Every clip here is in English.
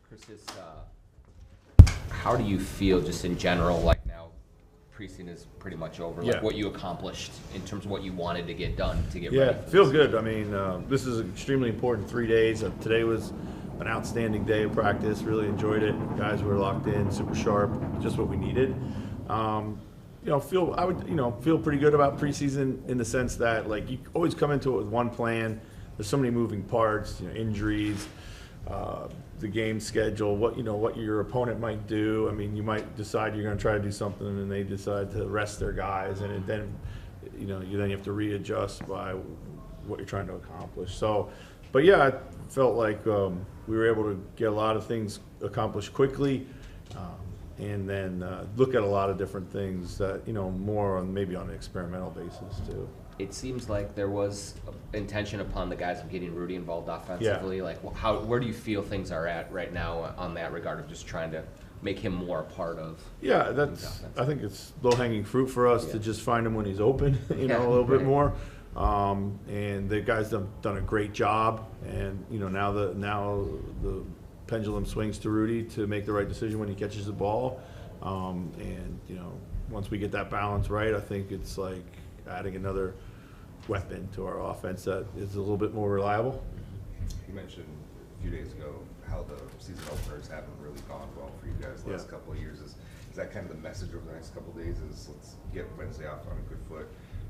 Chris, how do you feel just in general, like now preseason is pretty much over, like what you accomplished in terms of what you wanted to get done to get ready? Yeah, feels good. I mean, this is an extremely important 3 days. Today was an outstanding day of practice. Really enjoyed it. Guys were locked in, super sharp, just what we needed. I would feel pretty good about preseason in the sense that like you always come into it with one plan. There's so many moving parts, injuries, the game schedule, what your opponent might do. I mean, you might decide you're going to try to do something, and they decide to rest their guys, and then you have to readjust by what you're trying to accomplish. So, but yeah, I felt like we were able to get a lot of things accomplished quickly, and then look at a lot of different things that more on maybe on an experimental basis too. It seems like there was intention upon the guys of getting Rudy involved offensively. Yeah. Like, where do you feel things are at right now on that regard of just trying to make him more a part of? Yeah, I think it's low-hanging fruit for us to just find him when he's open, a little bit more. And the guys have done a great job. And now the pendulum swings to Rudy to make the right decision when he catches the ball. Once we get that balance right, I think it's like adding another weapon to our offense that is a little bit more reliable. You mentioned a few days ago how the season openers haven't really gone well for you guys the last couple of years. Is that kind of the message over the next couple of days? Is let's get Wednesday off on a good foot,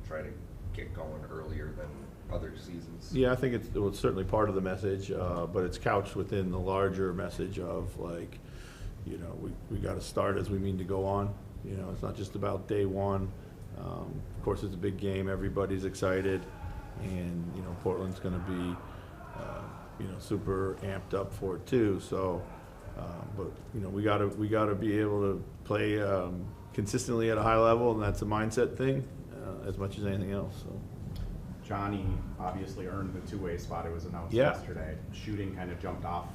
try to get going earlier than other seasons? Yeah, I think it's certainly part of the message, but it's couched within the larger message of like, we got to start as we mean to go on. It's not just about day one. Of course, it's a big game. Everybody's excited, and Portland's going to be, super amped up for it too. So, but we got to be able to play consistently at a high level, and that's a mindset thing as much as anything else. So. Johnny obviously earned the two-way spot. It was announced yesterday. Shooting kind of jumped off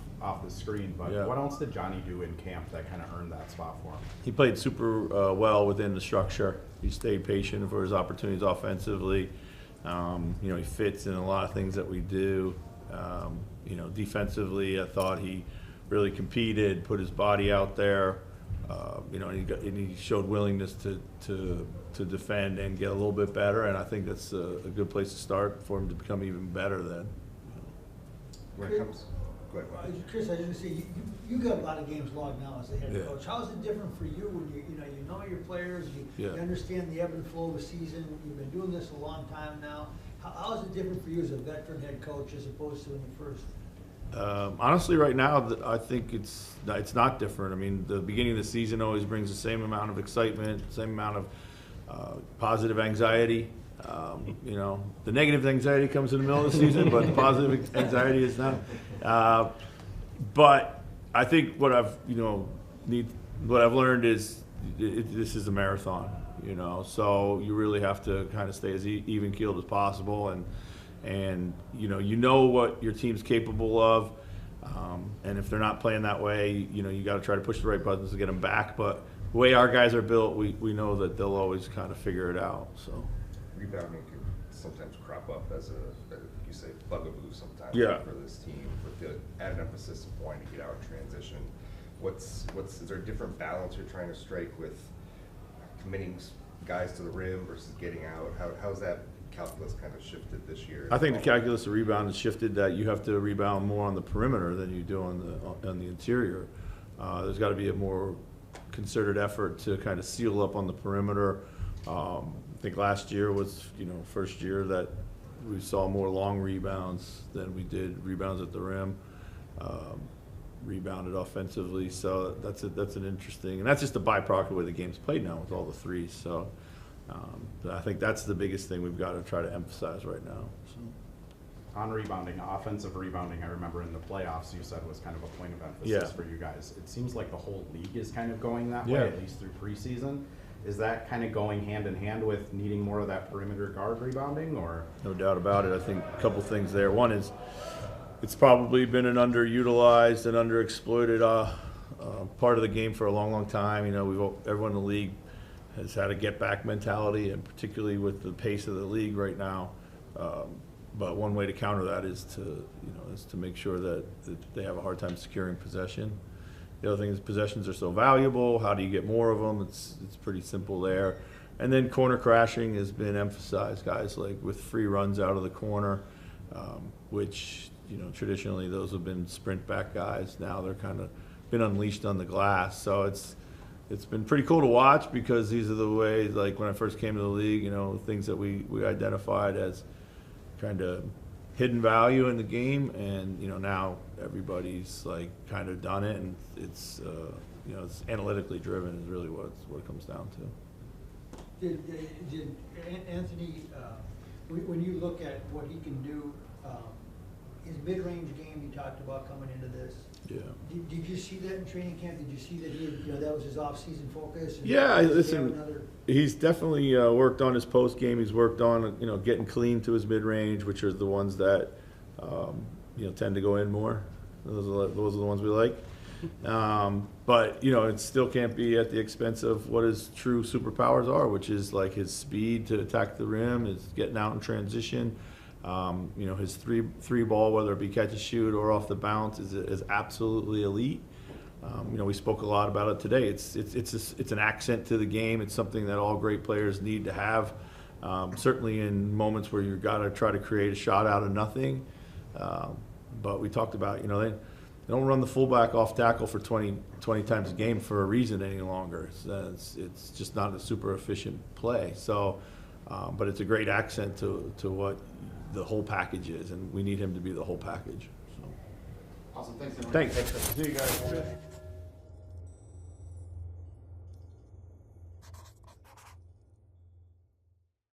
the screen, but what else did Johnny do in camp that kind of earned that spot for him? He played super well within the structure. He stayed patient for his opportunities offensively. He fits in a lot of things that we do. Defensively, I thought he really competed, put his body out there. And he showed willingness to defend and get a little bit better, and I think that's a good place to start for him to become even better then. When it comes, go ahead. Chris, I was going to say, you got a lot of games logged now as the head coach. How is it different for you when you know your players, you understand the ebb and flow of the season, you've been doing this a long time now. How is it different for you as a veteran head coach as opposed to when you first? Honestly, right now, I think it's not different. I mean, the beginning of the season always brings the same amount of excitement, same amount of positive anxiety. The negative anxiety comes in the middle of the season, but the positive anxiety is not. But I think what I've learned is this is a marathon. So you really have to kind of stay as even keeled as possible, and what your team's capable of, and if they're not playing that way, you got to try to push the right buttons to get them back. But the way our guys are built, we know that they'll always kind of figure it out. So rebounding can sometimes crop up as you say, bugaboo sometimes for this team with the added emphasis of wanting to get out of transition. Is there a different balance you're trying to strike with committing guys to the rim versus getting out? How's that calculus kind of shifted this year? I think the calculus of rebound has shifted, that you have to rebound more on the perimeter than you do on the interior. There's got to be a more concerted effort to kind of seal up on the perimeter. I think last year was first year that we saw more long rebounds than we did rebounds at the rim. Rebounded offensively, so that's an interesting, and that's just a byproduct of the way the game's played now with all the threes. So I think that's the biggest thing we've got to try to emphasize right now. So. On rebounding, offensive rebounding, I remember in the playoffs you said was kind of a point of emphasis for you guys. It seems like the whole league is kind of going that way, at least through preseason. Is that kind of going hand in hand with needing more of that perimeter guard rebounding, or? No doubt about it. I think a couple things there. One is it's probably been an underutilized and underexploited part of the game for a long, long time. Everyone in the league has had a get-back mentality, and particularly with the pace of the league right now. But one way to counter that is to make sure that they have a hard time securing possession. The other thing is possessions are so valuable. How do you get more of them? It's pretty simple there. And then corner crashing has been emphasized, guys, like with free runs out of the corner, which, you know, traditionally those have been sprint back guys. Now they're kind of been unleashed on the glass. So it's been pretty cool to watch, because these are the ways, like when I first came to the league, you know, things that we identified as kind of hidden value in the game, and, you know, now everybody's like kind of done it, and it's you know, it's analytically driven is really what it comes down to. Did Anthony, when you look at what he can do, his mid-range game you talked about coming into this, Yeah. Did you see that in training camp? Did you see that he, you know, that was his off-season focus? Yeah, listen, he's definitely worked on his post game. He's worked on, you know, getting clean to his mid-range, which are the ones that you know, tend to go in more. Those are the ones we like. But, you know, it still can't be at the expense of what his true superpowers are, which is like his speed to attack the rim, his getting out in transition. You know, his three ball, whether it be catch and shoot or off the bounce, is absolutely elite. You know, we spoke a lot about it today. It's an accent to the game. It's something that all great players need to have. Certainly in moments where you've got to try to create a shot out of nothing. But we talked about, you know, they don't run the fullback off tackle for 20 times a game for a reason any longer. It's just not a super efficient play. So, but it's a great accent to what the whole package is, and we need him to be the whole package. So. Awesome, thanks. Thanks. See you guys.